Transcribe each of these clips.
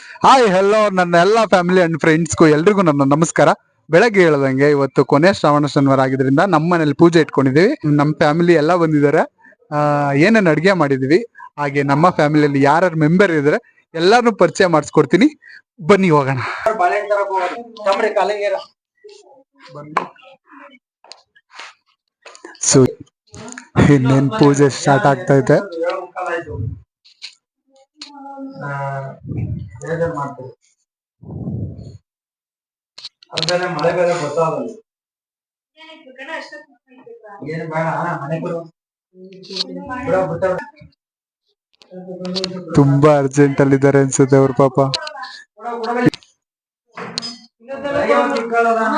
Hi hello ನನ್ನ ಎಲ್ಲ family and ಫ್ರೆಂಡ್ಸ್ಗೂ ಎಲ್ರಿಗೂ ನನ್ನ ನಮಸ್ಕಾರ. ಬೆಳಗ್ಗೆ ಹೇಳ್ದಂಗೆ ಇವತ್ತು ಕೊನೆ ಶ್ರಾವಣ ಶನಿವಾರ ಆಗಿದ್ರಿಂದ ನಮ್ಮ ಮನೇಲಿ ಪೂಜೆ ಇಟ್ಕೊಂಡಿದೀವಿ. ನಮ್ಮ ಫ್ಯಾಮಿಲಿ ಎಲ್ಲ ಬಂದಿದ್ದಾರೆ. ಏನೇನು ಅಡುಗೆ ಮಾಡಿದೀವಿ, ಹಾಗೆ ನಮ್ಮ ಫ್ಯಾಮಿಲಿಯಲ್ಲಿ ಯಾರ್ಯಾರು ಮೆಂಬರ್ ಇದ್ದಾರೆ ಎಲ್ಲಾರನ್ನೂ ಪರಿಚಯ ಮಾಡಿಸ್ಕೊಡ್ತೀನಿ. ಬನ್ನಿ ಹೋಗೋಣ. ಸೊ ಇನ್ನೇನ್ ಪೂಜೆ ಸ್ಟಾರ್ಟ್ ಆಗ್ತಾ ಇದೆ. ಮಳೆ ಬೇರೆ ಗೊತ್ತಾಗಲ್ಲ. ಏನು ಬೇಡ ಮನೆ ತುಂಬಾ ಅರ್ಜೆಂಟ್ ಅಲ್ಲಿ ಇದಾರೆ ಅನ್ಸುತ್ತೆ ಅವ್ರ ಪಾಪ.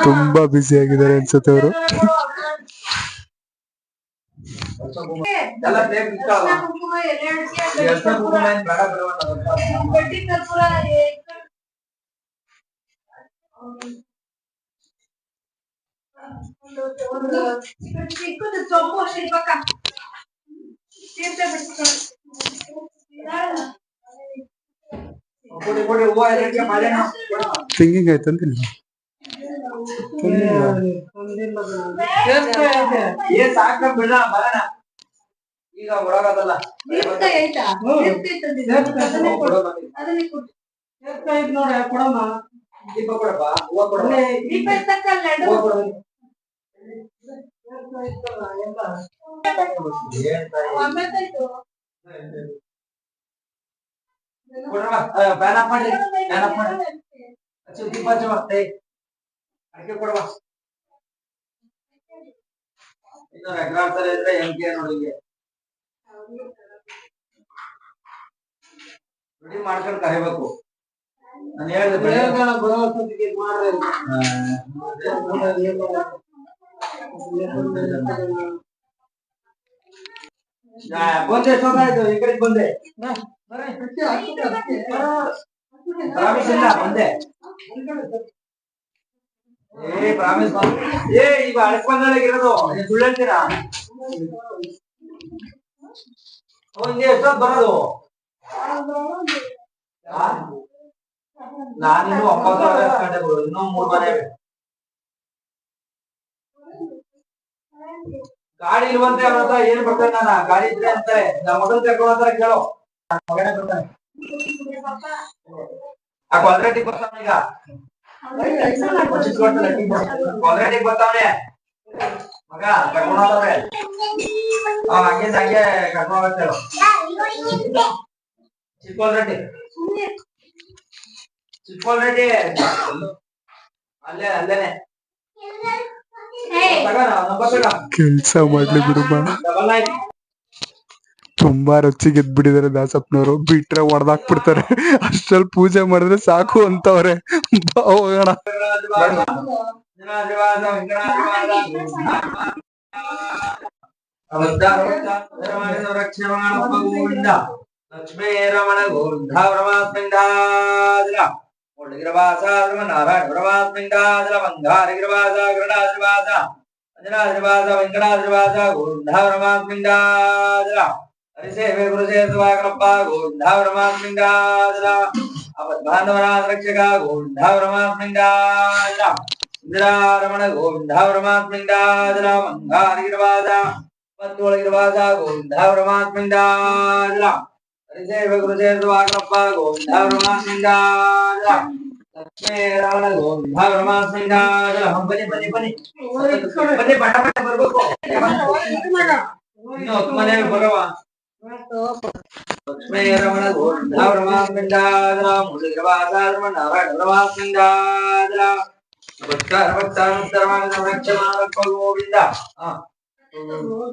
ತುಂಬಾ ಬ್ಯುಸಿ ಆಗಿದ್ದಾರೆ ಅನ್ಸುತ್ತೆ ಅವರು. ಸಿಂಗಿಂಗ್ ಆಯ್ತಂತಿಲ್ಲ ಈಗ ಹೊರಗದಲ್ಲ ನೋಡಿ ಕೊಡಮ್ಮ. ದೀಪ ಕೊಡಪ್ಪ, ಹೂವ ಕೊಡ. ಫ್ಯಾನ್ ಆಫ್ ಮಾಡ್ರಿ, ಫ್ಯಾನ್ ಆಫ್ ಮಾಡ್ರಿ. ದೀಪ ಹಚ್ಚುವ, ಅಡಿಕೆ ಕೊಡುವ. ಇನ್ನು ರೆಗ್ರಾಡ್ತಾರೆ ಇದ್ರೆ ಎಂಕೆ ನೋಡಿ ರೆಡಿ ಮಾಡ್ಕೊಂಡು ಕರಿಬೇಕು. ನಾನು ಹೇಳಿದೆ ಬಂದೆ ಸೋಗಾಯ್ತು. ಈ ಕಡೆ ಬಂದೆ ಪ್ರಾಮಿಸ್ ಇಲ್ಲ ಬಂದೆ. ಪ್ರಾಮಿಸ್ ಈಗ ಅಡಕೊಂಡಾಗಿರೋದು ಸುಳ್ಳು ಹೇಳ್ತೀರಾ? ಹಿಂಗೆ ಎಷ್ಟೊತ್ತು ಬರೋದು? ನಾನಿನ್ನು 9 ಗಂಟೆ ಬರೋದು. ಇನ್ನೂ 3 ಮನೆ ಗಾಡಿ ಇಲ್ವಂತೆ. ಅವ್ರ ಹತ್ರ ಏನ್ ಬರ್ತೇನೆ ನಾನು, ಗಾಡಿ ಇದ್ರೆ ಅಂತಾರೆ. ನಮ್ಮ ಮಗನ್ ಕರ್ಕೊಂಡು ಹೋಗ್ತಾರೆ ಕೇಳೋ. ಬರ್ತಾನೆ ಆಲ್ರೆಡಿ ಬರ್ತಾವ. ಈಗ ಆಲ್ರೆಡಿ ಬರ್ತಾವನೆ ಮಗ ಕರ್ಕೊಂಡು ಹೋಗ್ತಾವ್ರೆ. ಹಂಗೆ ಹಂಗೆ ಕರ್ಕೊಂಡು ಹೋಗ್ತೇವೆ. ಚಿಕ್ಕೋಲ್ರೆಡ್ಡಿ ಚಿಕ್ಕೋಲ್ರೆಡ್ಡಿ ಅಲ್ಲೇನೆ ಕೆಲ್ಸ ಮಾಡ್ಲಿ ಬಿಡುಮ್ಮ. ತುಂಬಾ ರೊಚ್ಚಿಗೆ ಎದ್ಬಿಟ್ಟಿದ್ದಾರೆ ದಾಸಪ್ಪನವರು. ಬಿಟ್ರೆ ಹೊಡೆದಾಕ್ಬಿಡ್ತಾರೆ. ಅಷ್ಟ್ರಲ್ಲಿ ಪೂಜೆ ಮಾಡಿದ್ರೆ ಸಾಕು ಅಂತವ್ರೆ. ಹೋಗೋಣ. ಲಕ್ಷ್ಮೀ ರಮಣ ಗೋವಿಂದ ಪರಮಾತ್ಮಿಂದಾದಿಲ ಮುಳ್ಳಿಗಿರವಾಸ ನಾರಾಯಣ ಪರಮಾತ್ಮಿಂದಾದಿಲ ಬಂಗಾರಿಗಿರವಾಸ ಗರುಡಾದಿರ್ವಾಸ ಅಂಜನಾದಿರ್ವಾಸ ವೆಂಕಟಾದಿರ್ವಾಸ ಗೋವಿಂದ ಪರಮಾತ್ಮಿಂದಾದಿಲ ಹರಿಸೇವೆ ಗುರುಸೇತುವಾಗರಪ್ಪ ಗೋವಿಂದ ಪರಮಾತ್ಮಿಂದಾದಿಲ ಅಪದ್ಬಾಂಧವನಾಥ ರಕ್ಷಕ ಗೋವಿಂದ ಪರಮಾತ್ಮಿಂದಾದಿಲ ಇಂದಿರಾರಮಣ ಗೋವಿಂದ ಪರಮಾತ್ಮಿಂದಾದಿಲ ಬಂಗಾರಿಗಿರವಾಸ ಪತ್ತೊಳಗಿರವಾಸ ಗೋವಿಂದ ಪರಮಾತ್ಮಿಂದಾದಿಲ ಹರಿಸೇವೆ ಗುರುಸೇತುವಾಗರಪ್ಪ ಗೋವಿಂದ ಪರಮಾತ್ಮಿಂದಾದಿಲ ಲಕ್ಷ್ಮೀ ರಮಣ ಗೋವಿಂದ ಪರಮಾತ್ಮಿಂದಾದಿಲ. ಬನ್ನಿ ಬನ್ನಿ ಬನ್ನಿ ಬನ್ನಿ, ಬಟ್ಟ ಬಟ್ಟ ಬರ್ಬೇಕು. ಇನ್ನು 10 ಮನೆ ಬರವ. ಲಕ್ಷ್ಮೀ ರಮಣ ಗೋವಿಂದ ಪರಮಾತ್ಮಿಂದಾದಿಲ ಮುಳ್ಳಿಗಿರವಾಸ ನಾರಾಯಣ ಪರಮಾತ್ಮಿಂದಾದಿಲ ಭಕ್ತಾರ ಭಕ್ತಾನುತ್ತರವಾದ ರಕ್ಷಮಾನಪ್ಪ ಗೋವಿಂದ.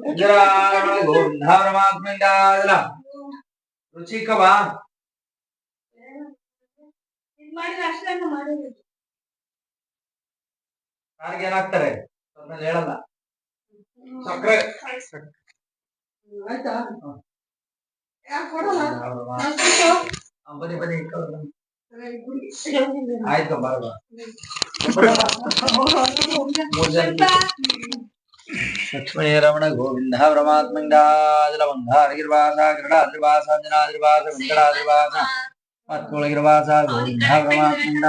ಇಂದಿರಾರಮಣ ಗೋವಿಂದ ಪರಮಾತ್ಮಿಂದಾದಿಲ ರುಚಿಕವಾ ಯಾರಿಗೆ ಏನಾಗ್ತಾರೆ ಹೇಳಲ್ಲ. ಸಕ್ಕರೆ ಆಯ್ತಾ? ಬನ್ನಿ ಬನ್ನಿ ಆಯ್ತು ಬರಬ. ಲಕ್ಷ್ಮೀ ರಮಣ ಗೋವಿಂದ ಪರಮಾತ್ಮಿಂದಾದಿಲ ಬಂಗಾರಿಗಿರ್ವಾಸ ಗರುಡಾದಿರ್ವಾಸ ಅಂಜನಾದಿರ್ವಾಸ ವೆಂಕಟಾದಿರ್ವಾಸ ಪತ್ತೊಳಗಿರುವಾಸ ಗೋವಿಂದ ಪರಮಾತ್ಮಂಡ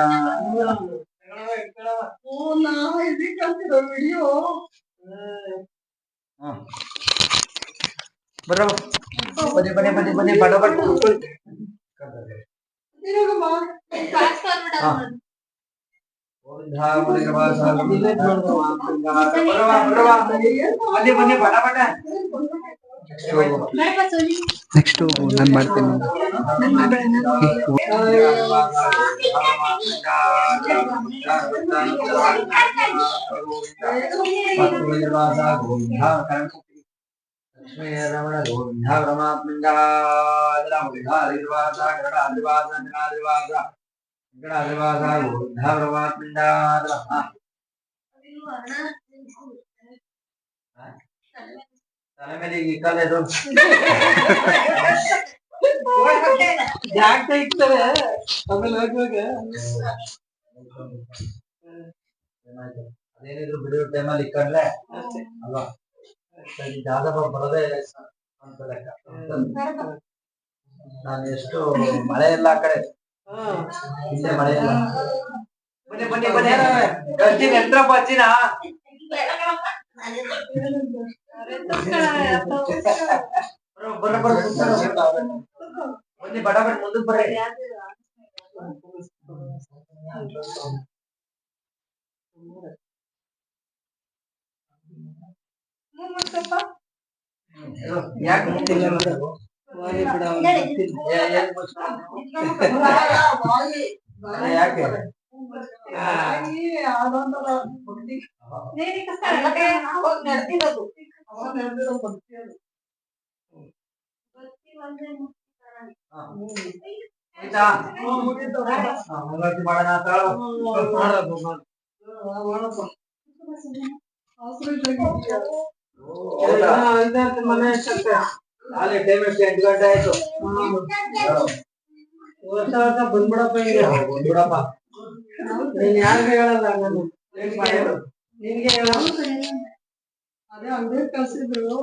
ಬರ್ರ ಬನ್ನಿ ಬನ್ನಿ ಬನ್ನಿ ಬನ್ನಿ ಬಡ ಬಡ ಬನ್ನಿ ಬನ್ನಿ ಬಡ ಬಡ ನೆಕ್ಸ್ಟ್ ನಾನು ಮಾಡ್ತೇನೆ. ಲಕ್ಷ್ಮೀ ರಮಣ ಗೋವಿಂದ ಪರಮಾತ್ಮಂಡ ಗಣಾಧಿವಾಸ ಗಣಾಧಿವಾಸ ಗಣಾಧಿವಾಸ ಗಣಾಧಿವಾಸ ಗೋವಿಂದ ಪರಮಾತ್ಮಂಡ ತಲೆ ಮೇಲೆ ಈ ಕಾಲೇದು ಜಾಗ್ತಾ ಇರ್ತವೆ ಆಮೇಲೆ ಹೋಗುವಾಗ ಅದೇನಿದ್ರು ಬಿಡುವ ಟೈಮಲ್ಲಿ ಇಕ್ಕಂಡ್ರೆ ಅಲ್ವಾ ಜಾದವ ಬರೋದೇ ಇಲ್ಲ ಅಂತ ಲೆಕ್ಕ. ನಾನು ಎಷ್ಟು ಮಳೆ ಇಲ್ಲ ಆ ಕಡೆ ಇಲ್ಲೇ ಮಳೆ ಇಲ್ಲ. ಬನ್ನಿ ಬನ್ನಿ ಬನ್ನಿ ಗರ್ಜಿನ ಎಂತ್ರಪ್ಪ ಅಜ್ಜಿನ ಬರ್ರ ಬರ್ರ ಬನ್ನಿ ಬಡ ಬಡ ಮುಂದಕ್ಕೆ ಬರ್ರಿ. ಯಾಕೆ ಮುಂದಿಲ್ಲ ಯಾಕೆ ಮುಂಗಟ್ಟಿ ಮಾಡೋಣ ಅಲ್ಲಿ ಟೈಮ್ ಎಷ್ಟು 8 ಗಂಟೆ ಆಯ್ತು. ಬಂದ್ಬಿಡಪ್ಪ ಈಗ ಬಂದ್ಬಿಡಪ್ಪ. ನೀನ್ ಯಾರಿಗೆ ಹೇಳಲ್ಲ ನಾನು ನಿನ್ಗೆ ಹೇಳ ಅದೇ ಅಂಗಡಿ ಕಳ್ಸಿದ್ರು.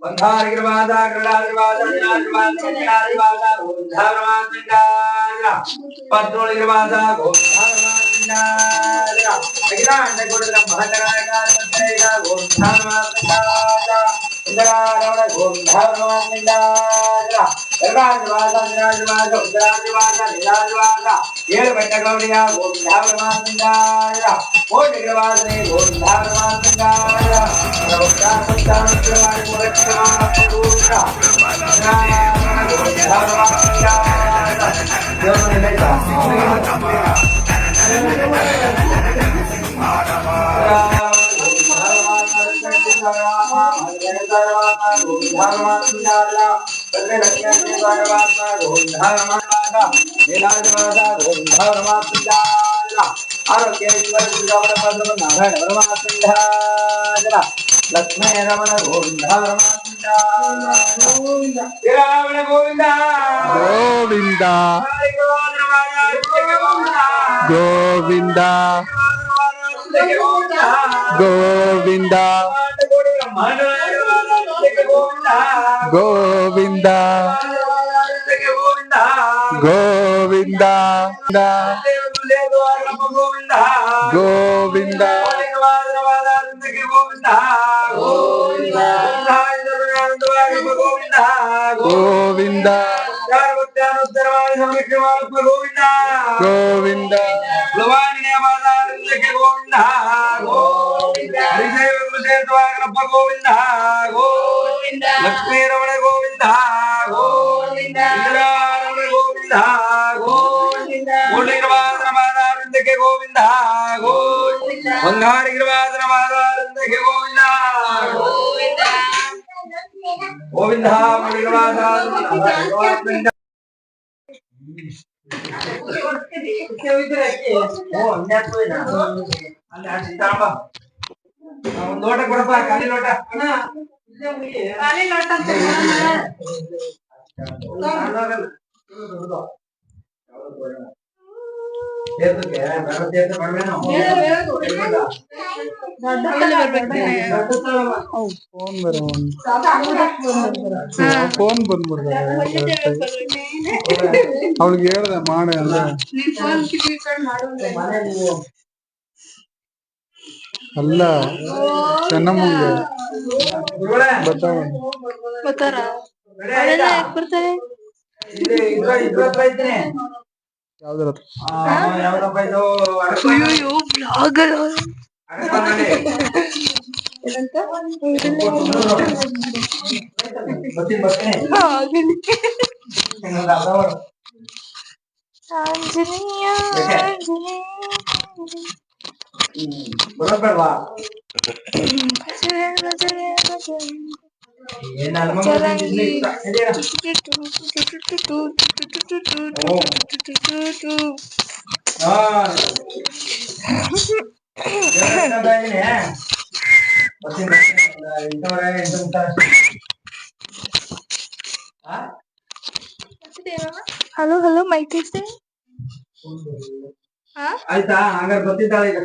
ಬಂಧಾರಿಗಿರವಾದ ಗರುಡಾದಿರ್ವಾದ ಗಣಾದಿರ್ವಾದ ಗಣಾದಿರ್ವಾದ ಗೋವಿಂದ ಪರಮಾತ್ಮಂಡ ಪದ್ಮೊಳಗಿರವಾದ ಗೋವಿಂದ ಪರಮಾತ್ಮಂಡ ಅಖಿಲಾಂಡ ಗುರುಗಳ ಮಹಾನಾಯಕ ಗೋವಿಂದ ಪರಮಾತ್ಮಂಡ ಇಂದ್ರಾರಮಣ ಗೋವಿಂದ ಪರಮಾತ್ಮಂಡ ಗರುಡಾದಿರ್ವಾದ ಗಣಾದಿರ್ವಾದ ಉತ್ತರಾದಿರ್ವಾದ ನೀಲಾದಿರ್ವಾದ 7 ಬೆಟ್ಟಗೌಡಿಯ ಗೋವಿಂದ ಪರಮಾತ್ಮಂಡ ಕೋಟಿಗಿರವಾದನೆ ಗೋವಿಂದ ಪರಮಾತ್ಮಂಡ ಆರೋಗ್ಯ ನಾರಾಯಣ ಪರಮಾತ್ಮಂಡ ಲಕ್ಷ್ಮೀ ರಮಣ ಗೋವಿಂದ ಪರಮಾತ್ಮಂಡ ಗೋವಿಂದ ಗೋವಿಂದ ಗೋವಿಂದ ಗೋವಿಂದ ಗೋವಿಂದ ಗೋವಿಂದ ಗೋವಿಂದ ಗೋವಿಂದ ಗೋವಿಂದ ಗೋವಿಂದ ಗೋವಿಂದ ಲಕ್ಷ್ಮೀ ರಮಣ ಗೋವಿಂದ ಗೋವಿಂದ ಗೋವಿಂದ ಗೋವಿಂದ ಗೋವಿಂದ ಬಂಗಾರಿಗಿರವಾದನ ಮಾದಾರಿಂದಕ್ಕೆ ಗೋವಿಂದ ಗೋವಿಂದ ಮುನಿಗವಾದ ಒಂದು ಲೋಟ ಕೊಡಪ್ಪ ಖಾಲಿ ಲೋಟ ಖಾಲಿ ಲೋಟ ತೀರ್ಥಕ್ಕೆ ಬೇಡ ತೀರ್ಥ ಬರ್ಬೇನು ಫೋನ್ ಫೋನ್ ಬಂದ್ಬಿಡ್ತಾರೆ ಅವಳಿಗೆ ಹೇಳ್ದೆ ಮಾಡ ಅಂದ್ರೆ ಅಲ್ಲ ಚೆನ್ನಮ್ಮಂಗೆ ಬರ್ತಾರೆ ಯಾವ್ದ್ರ ಯಾವ್ದಪ್ಪ ಇದು ಅಯ್ಯೋ ಬ್ಲಾಗರ್ ಆಂಜನೇಯ ಬರೋಬೇಡವಾ ಹಲೋ ಹಲೋ ಮೈಕ್ ಟೆಸ್ಟ್ ಆಯ್ತಾ ಹಂಗಾರೆ ಬರ್ತಿದ್ದಾಳೆ ಈಗ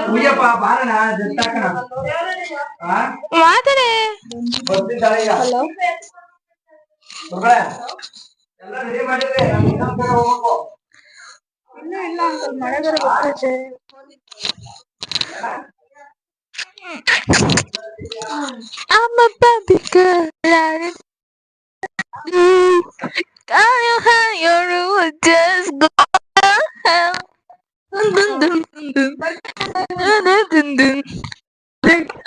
ಪೂಜಪ್ಪ ಬಾರಣ ಜತ್ತಾಕಣ ಮಾತಾಡೆ ಬರ್ತಿದ್ದಾಳೆ ಈಗ ಮಗಳೇ ಎಲ್ಲ ರೆಡಿ ಮಾಡಿದ್ರೆ ಹೋಗ್ಬೇಕು ಇನ್ನೂ ಇಲ್ಲ ಅಂಕಲ್ ಮಳೆ ಬೇರೆ ಬರ್ತೈತೆ I'm a baby girl. Can you hang your room? Just go hell. Dun dun dun dun dun dun dun dun.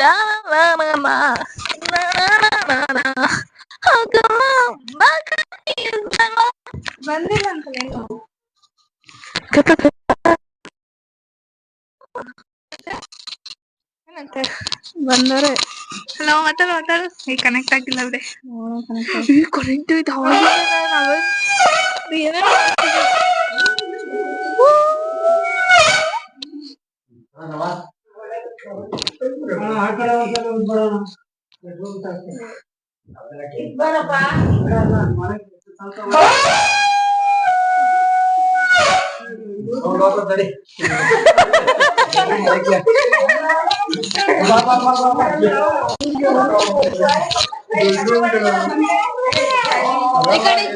La la la la la la la la. Oh come on, back is ಬಂದಿಲ್ಲ uncle ಬಂದರೆ hello ಮಾತಾಡು ಮಾತಾಡು ಈಗ connect ಆಗಿಲ್ಲ ಬಿಡೆ connect ಆಯ್ತು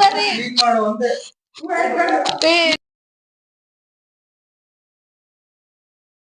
ಬರ್ರಿ